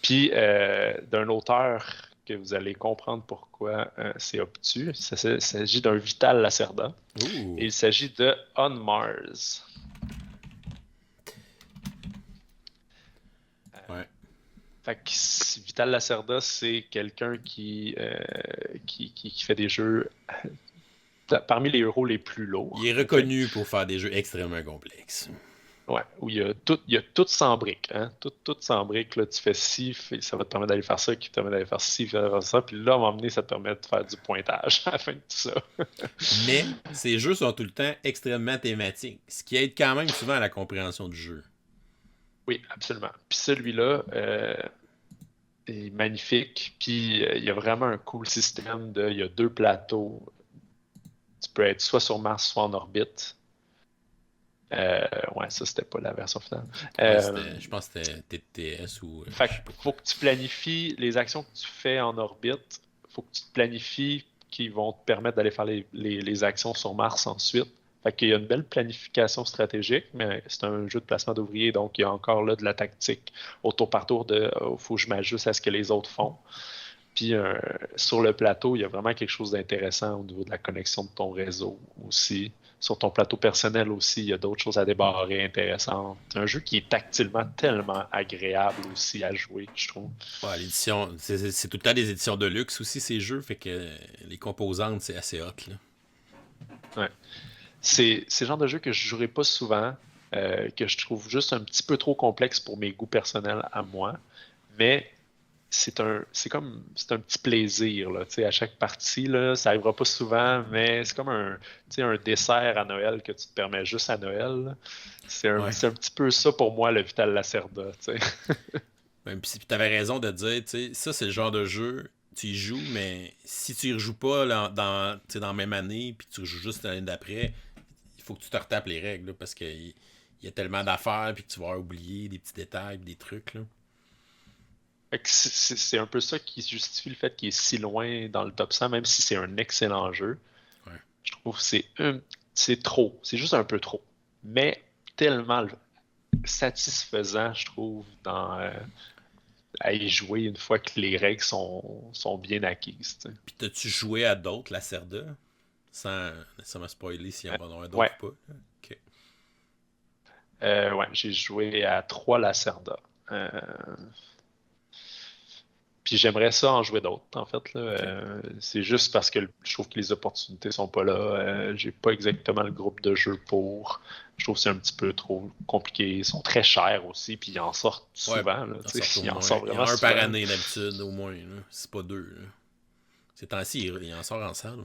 Puis d'un auteur que vous allez comprendre pourquoi c'est obtus. Il s'agit d'un Vital Lacerda. Et Ouh. il s'agit de On Mars. Ouais. Fait que Vital Lacerda, c'est quelqu'un qui fait des jeux parmi les héros les plus Il est lourds. OK? reconnu pour faire des jeux extrêmement complexes. Ouais, où il y a tout sans briques, hein? Tout sans briques, là, tu fais ci, ça va te permettre d'aller faire ça, qui te permet d'aller faire ci, faire ça, puis là, à un moment donné, ça te permet de faire du pointage à la fin de tout ça. Mais ces jeux sont tout le temps extrêmement thématiques, ce qui aide quand même souvent à la compréhension du jeu. Oui, absolument. Puis celui-là est magnifique, puis il y a vraiment un cool système il y a deux plateaux. Tu peux être soit sur Mars, soit en orbite. Ouais, ça, c'était pas la version finale. Ouais, Euh, je pense que c'était TTS ou Fait je que sais pas quoi. faut que tu planifies les actions que tu fais en orbite. Faut que tu te planifies qui vont te permettre d'aller faire les actions sur Mars ensuite. Fait qu'il y a une belle planification stratégique, mais c'est un jeu de placement d'ouvriers, donc il y a encore là de la tactique au tour par tour de faut que je m'ajuste à ce que les autres font. Puis sur le plateau, il y a vraiment quelque chose d'intéressant au niveau de la connexion de ton réseau aussi. Sur ton plateau personnel aussi, il y a d'autres choses à débarrer intéressantes. C'est un jeu qui est tactilement tellement agréable aussi à jouer, je trouve. Ouais, l'édition, c'est tout le temps des éditions de luxe aussi, ces jeux, fait que les composantes, c'est assez hot, là. Ouais. C'est le genre de jeu que je jouerai pas souvent, que je trouve juste un petit peu trop complexe pour mes goûts personnels à moi. Mais c'est un petit plaisir, là, tu sais, à chaque partie, là, ça arrivera pas souvent, mais c'est comme tu sais, un dessert à Noël que tu te permets juste à Noël, là. Ouais. C'est un petit peu ça pour moi, le Vital Lacerda, tu sais. Ouais, puis t'avais raison de dire, tu sais, ça c'est le genre de jeu, tu y joues, mais si tu y rejoues pas là, tu sais, dans la même année, puis tu rejoues juste l'année d'après, il faut que tu te retapes les règles, là, parce qu'il y a tellement d'affaires, puis que tu vas oublier des petits détails, des trucs, là. Fait que c'est un peu ça qui justifie le fait qu'il est si loin dans le top 100, même si c'est un excellent jeu. Ouais. Je trouve que c'est trop, c'est juste un peu trop. Mais tellement satisfaisant, je trouve, à y jouer une fois que les règles sont bien acquises, tu sais. Puis t'as-tu joué à d'autres, la Cerda, sans nécessairement spoiler s'il y en a Ouais, d'autres ou pas, là? Ok. ouais, j'ai joué à 3 Lacerda. Euh, Puis j'aimerais ça en jouer d'autres, en fait, là. Ok. C'est juste parce que je trouve que les opportunités sont pas là. J'ai pas exactement le groupe de jeu pour. Je trouve que c'est un petit peu trop compliqué. Ils sont très chers aussi, puis ils en sortent Ouais, souvent, là. en Tu sortent sais, au ils en moins. sortent Il y en vraiment a un par souvent. année d'habitude, au moins, là. C'est pas deux, là. Ces temps-ci, il en sort en salle, là.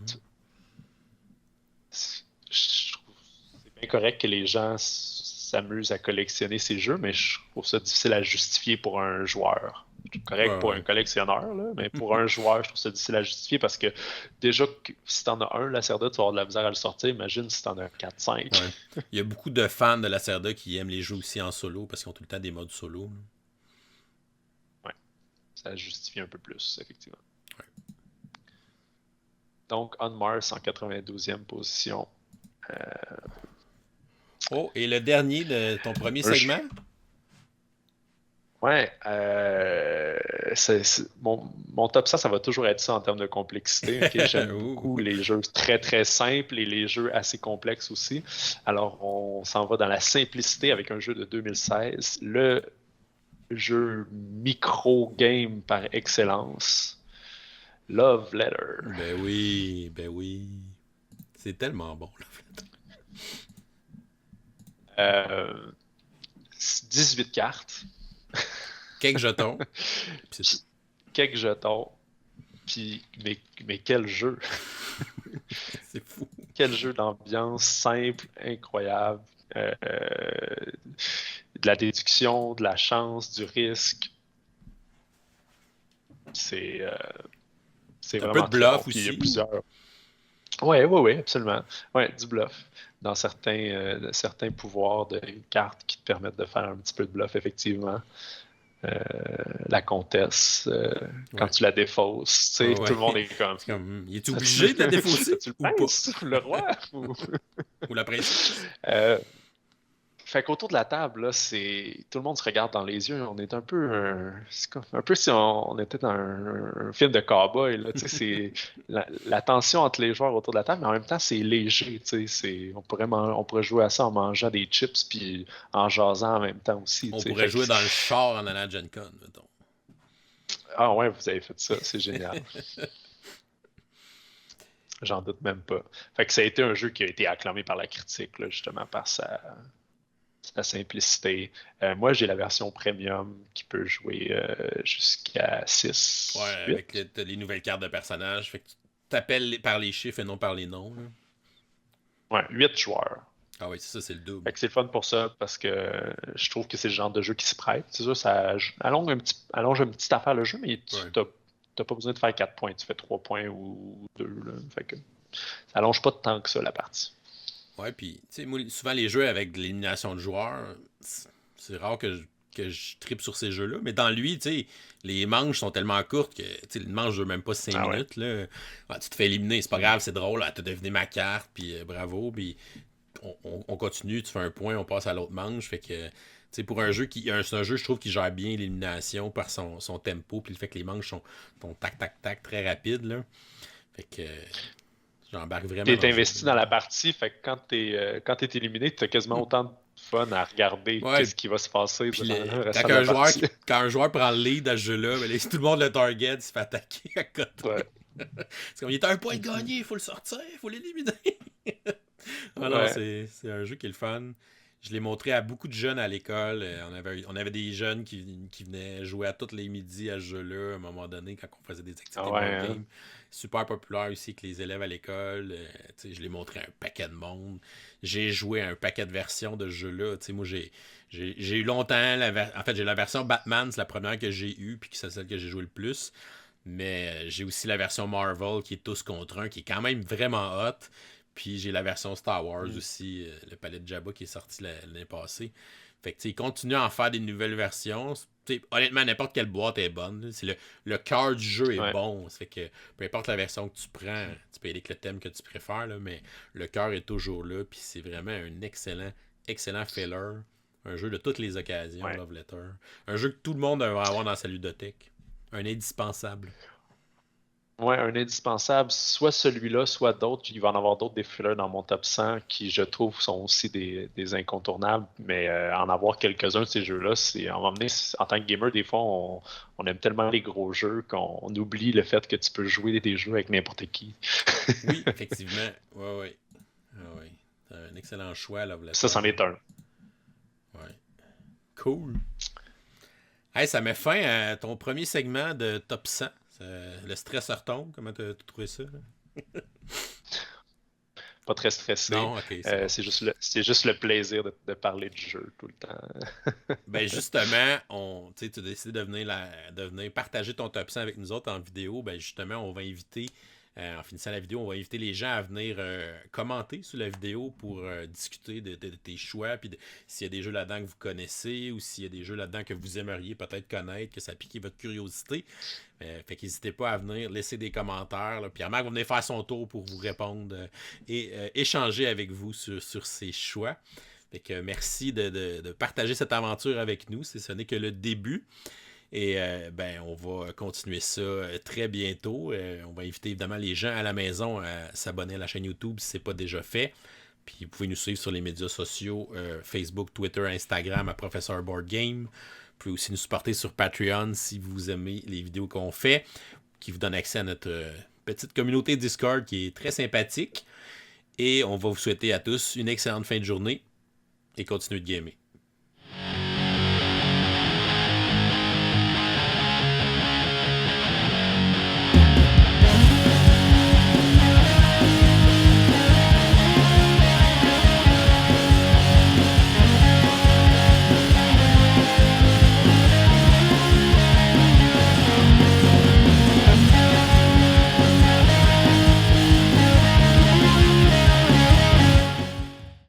Je trouve que c'est bien correct que les gens s'amusent à collectionner ces jeux, mais je trouve ça difficile à justifier pour un joueur. C'est Ouais, correct pour un ouais. collectionneur, là, mais pour un joueur, je trouve ça difficile à justifier parce que déjà, si t'en as un, la Cerda, tu vas avoir de la misère à le sortir. Imagine si t'en as 4-5. Ouais. Il y a beaucoup de fans de la Cerda qui aiment les jeux aussi en solo parce qu'ils ont tout le temps des modes solo, là. Ouais, ça justifie un peu plus, effectivement. Donc, On Mars en 92e position. Euh, Oh, et le dernier de ton premier un segment? Ouais, mon top 100, ça va toujours être ça en termes de complexité. Ok? J'aime Ouh. beaucoup les jeux très très simples et les jeux assez complexes aussi. Alors, on s'en va dans la simplicité avec un jeu de 2016, le jeu micro-game par excellence, Love Letter. Ben oui, ben oui. C'est tellement bon, là. Euh, 18 cartes, Quelques jetons, puis c'est tout. quelques jetons, puis mais quel jeu! C'est fou. Quel jeu d'ambiance simple, incroyable. De la déduction, de la chance, du risque. C'est euh, c'est Un peu vraiment de très bon. bluff Puis il y a aussi. plusieurs. Ouais, ouais, ouais, absolument. Ouais, du bluff. Dans certains pouvoirs de cartes qui te permettent de faire un petit peu de bluff, effectivement. Euh, la comtesse, quand Ouais. tu la défausses, tu Ouais, sais, tout ouais. le monde est comme. C'est comme, il est T'as-tu obligé de la défausser t'as-tu le ou pas? prince, le roi? Ou la princesse? Euh, Fait qu'autour de la table, là, tout le monde se regarde dans les yeux. On est un peu, c'est comme un peu si on était dans un film de cowboy, là. Tu sais, c'est la tension entre les joueurs autour de la table, mais en même temps, c'est léger. Tu sais, on pourrait jouer à ça en mangeant des chips puis en jasant en même temps aussi. Tu On sais, pourrait fait que, jouer dans le char en allant à Gen Con, mettons. ah ouais, vous avez fait ça, c'est génial. J'en doute même pas. Fait que ça a été un jeu qui a été acclamé par la critique, là, justement, par la simplicité. Moi, j'ai la version premium qui peut jouer jusqu'à 6, Ouais, 8. avec t'as les nouvelles cartes de personnages. Fait que tu t'appelles par les chiffres et non par les noms. Là. Ouais, 8 joueurs. Ah oui, c'est ça, c'est le double. Fait que c'est le fun pour ça parce que je trouve que c'est le genre de jeu qui se prête. C'est sûr, ça allonge une petite affaire le jeu, mais tu Ouais. n'as pas besoin de faire 4 points. Tu fais 3 points ou 2. Là. Fait que ça allonge pas tant que ça la partie. Ouais, puis, tu sais, moi, souvent les jeux avec de l'élimination de joueurs, c'est rare que je tripe sur ces jeux-là. Mais dans lui, tu sais, les manches sont tellement courtes que, tu sais, une manche dure même pas 5 Ah ouais. minutes, là. Ouais, tu te fais éliminer, c'est pas grave, c'est drôle, t'as deviné ma carte, puis bravo, puis on continue, tu fais un point, on passe à l'autre manche. Fait que, tu sais, pour un jeu c'est un jeu, je trouve, qui gère bien l'élimination par son tempo, puis le fait que les manches sont tac, tac, tac, très rapides, là. Fait que j'embarque vraiment dans T'es le jeu. investi dans la partie, fait que quand t'es éliminé, t'as quasiment autant de fun à regarder Ouais, qu'est-ce qui va se passer puis durant le restant quand de la un joueur, partie. quand un joueur prend le lead à ce jeu-là, ben, tout le monde le target, il se fait attaquer à Ouais. côté. C'est comme il est à un point de gagner, il faut le sortir, il faut l'éliminer. Ah non, Ouais. c'est un jeu qui est le fun. Je l'ai montré à beaucoup de jeunes à l'école. On avait des jeunes qui venaient jouer à tous les midis à ce jeu-là, à un moment donné, quand on faisait des activités Ah de ouais, board hein. game. Super populaire aussi avec les élèves à l'école. Tu sais, je l'ai montré à un paquet de monde. J'ai joué à un paquet de versions de ce jeu-là. Tu sais, moi, j'ai eu longtemps... En fait, j'ai la version Batman, c'est la première que j'ai eue, puis c'est celle que j'ai joué le plus. Mais j'ai aussi la version Marvel, qui est tous contre un, qui est quand même vraiment hot. Puis j'ai la version Star Wars Mm. aussi, le palais de Jabba qui est sorti l'année passée. Fait que tu sais, ils continuent à en faire des nouvelles versions. T'sais, honnêtement, n'importe quelle boîte est bonne. Là. C'est le cœur du jeu est Ouais. bon. Ça fait que peu importe la version que tu prends, tu peux y aller avec le thème que tu préfères, là, mais le cœur est toujours là. Puis c'est vraiment un excellent, excellent filler. Un jeu de toutes les occasions, Ouais. Love Letter. Un jeu que tout le monde devrait avoir dans sa ludothèque. Un indispensable. Ouais, un indispensable, soit celui-là, soit d'autres. Il va en avoir d'autres des fillers dans mon top 100 qui, je trouve, sont aussi des incontournables. Mais en avoir quelques-uns de ces jeux-là, on va mener, en tant que gamer, des fois, on aime tellement les gros jeux qu'on oublie le fait que tu peux jouer des jeux avec n'importe qui. Oui, effectivement. Ouais, ouais. Ah, ouais. C'est un excellent choix, Love Ça, Letter. c'en est un. Ouais. Cool. Hey, ça met fin à ton premier segment de top 100. Le stress retombe. Comment t'as trouvé ça? Pas très stressé. Non, ok, c'est bon. C'est juste le plaisir de parler du jeu tout le temps. Ben justement, tu as décidé de venir partager ton top 100 avec nous autres en vidéo. Ben justement, on va inviter, en finissant la vidéo, on va inviter les gens à venir commenter sur la vidéo pour discuter de tes choix, puis s'il y a des jeux là-dedans que vous connaissez ou s'il y a des jeux là-dedans que vous aimeriez peut-être connaître, que ça pique votre curiosité. Fait qu'hésitez pas à venir laisser des commentaires. Là. Pierre-Marc va venir faire son tour pour vous répondre et échanger avec vous sur ces choix. Fait que merci de partager cette aventure avec nous. Ce n'est que le début. Et ben, on va continuer ça très bientôt. On va inviter évidemment les gens à la maison à s'abonner à la chaîne YouTube si ce n'est pas déjà fait. Puis vous pouvez nous suivre sur les médias sociaux, Facebook, Twitter, Instagram à Professeur Board Game. Vous pouvez aussi nous supporter sur Patreon si vous aimez les vidéos qu'on fait, qui vous donne accès à notre petite communauté Discord qui est très sympathique. Et on va vous souhaiter à tous une excellente fin de journée et continuez de gamer.